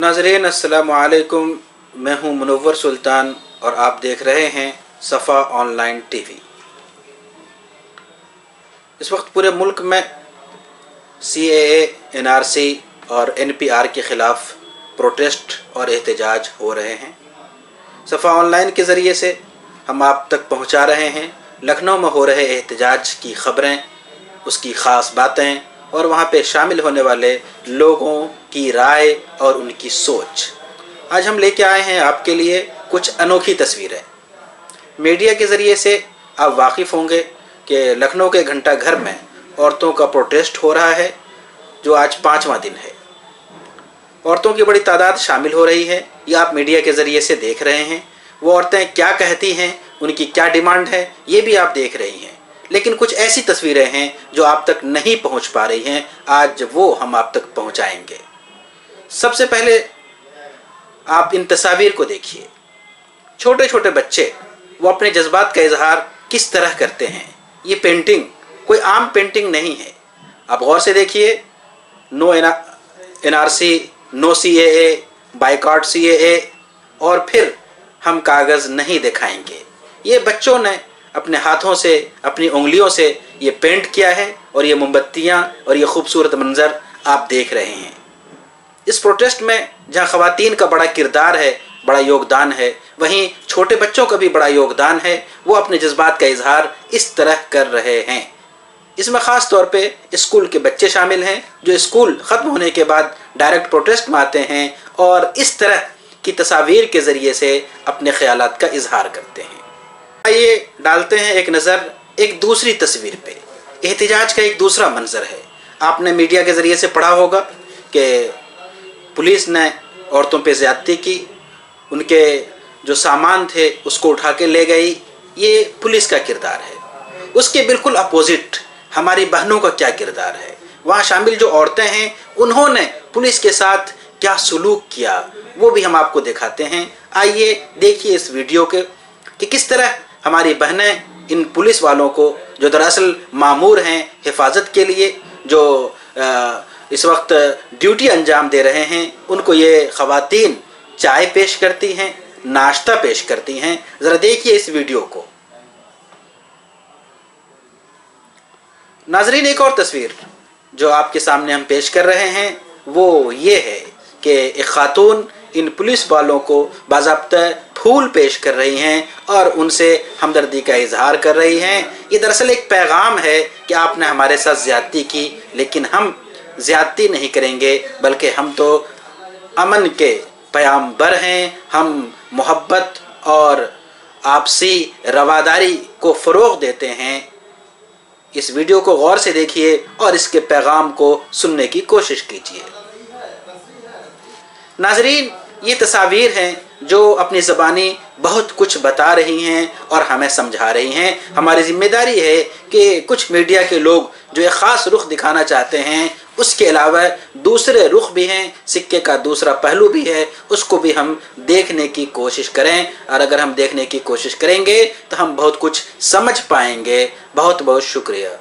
नाज़रीन अस्सलामु अलैकुम, मैं हूं मुनव्वर सुल्तान और आप देख रहे हैं सफ़ा ऑनलाइन टीवी। इस वक्त पूरे मुल्क में CAA, NRC और NPR के ख़िलाफ़ प्रोटेस्ट और एहतजाज हो रहे हैं। सफ़ा ऑनलाइन के ज़रिए से हम आप तक पहुंचा रहे हैं लखनऊ में हो रहे एहतजाज की ख़बरें, उसकी ख़ास बातें और वहाँ पे शामिल होने वाले लोगों की राय और उनकी सोच। आज हम लेके आए हैं आपके लिए कुछ अनोखी तस्वीरें। मीडिया के ज़रिए से आप वाकिफ़ होंगे कि लखनऊ के घंटा घर में औरतों का प्रोटेस्ट हो रहा है, जो आज 5वां दिन है। औरतों की बड़ी तादाद शामिल हो रही है, ये आप मीडिया के ज़रिए से देख रहे हैं। वो औरतें क्या कहती हैं, उनकी क्या डिमांड है, ये भी आप देख रही हैं। लेकिन कुछ ऐसी तस्वीरें हैं जो आप तक नहीं पहुंच पा रही हैं, आज वो हम आप तक पहुंचाएंगे। सबसे पहले आप इन तस्वीर को देखिए। छोटे छोटे बच्चे वो अपने जज्बात का इजहार किस तरह करते हैं। ये पेंटिंग कोई आम पेंटिंग नहीं है। आप गौर से देखिए। No NRC, no CAA, boycott CAA और फिर हम कागज़ नहीं दिखाएंगे। ये बच्चों ने अपने हाथों से, अपनी उंगलियों से ये पेंट किया है और ये मोमबत्तियाँ और ये खूबसूरत मंज़र आप देख रहे हैं। इस प्रोटेस्ट में जहाँ ख़वातीन का बड़ा किरदार है, बड़ा योगदान है, वहीं छोटे बच्चों का भी बड़ा योगदान है। वो अपने जज्बात का इजहार इस तरह कर रहे हैं। इसमें ख़ास तौर पे स्कूल के बच्चे शामिल हैं, जो स्कूल ख़त्म होने के बाद डायरेक्ट प्रोटेस्ट में आते हैं और इस तरह की तस्वीर के ज़रिए से अपने ख़यालात का इजहार करते हैं। आइए डालते हैं एक नज़र एक दूसरी तस्वीर पे। एहतजाज का एक दूसरा मंजर है। आपने मीडिया के ज़रिए से पढ़ा होगा कि पुलिस ने औरतों पे ज़्यादती की, उनके जो सामान थे उसको उठा के ले गई। ये पुलिस का किरदार है। उसके बिल्कुल अपोजिट हमारी बहनों का क्या किरदार है। वहाँ शामिल जो औरतें हैं उन्होंने पुलिस के साथ क्या सलूक किया, वो भी हम आपको दिखाते हैं। आइए देखिए इस वीडियो के कि किस तरह हमारी बहनें इन पुलिस वालों को, जो दरअसल मामूर हैं हिफाजत के लिए, जो इस वक्त ड्यूटी अंजाम दे रहे हैं, उनको ये ख़वातीन चाय पेश करती हैं, नाश्ता पेश करती हैं। ज़रा देखिए इस वीडियो को। नाजरीन, एक और तस्वीर जो आपके सामने हम पेश कर रहे हैं वो ये है कि एक खातून इन पुलिस वालों को बाज़ाब्ता फूल पेश कर रही हैं और उनसे हमदर्दी का इजहार कर रही हैं। ये दरअसल एक पैगाम है कि आपने हमारे साथ ज़्यादती की, लेकिन हम ज़्यादती नहीं करेंगे, बल्कि हम तो अमन के पैगाम्बर हैं। हम मोहब्बत और आपसी रवादारी को फ़रोग़ देते हैं। इस वीडियो को गौर से देखिए और इसके पैगाम को सुनने की कोशिश कीजिए। नाजरीन, ये तस्वीर हैं जो अपनी ज़बानी बहुत कुछ बता रही हैं और हमें समझा रही हैं। हमारी ज़िम्मेदारी है कि कुछ मीडिया के लोग जो एक ख़ास रुख दिखाना चाहते हैं, उसके अलावा दूसरे रुख भी हैं, सिक्के का दूसरा पहलू भी है, उसको भी हम देखने की कोशिश करें। और अगर हम देखने की कोशिश करेंगे तो हम बहुत कुछ समझ पाएंगे। बहुत बहुत शुक्रिया।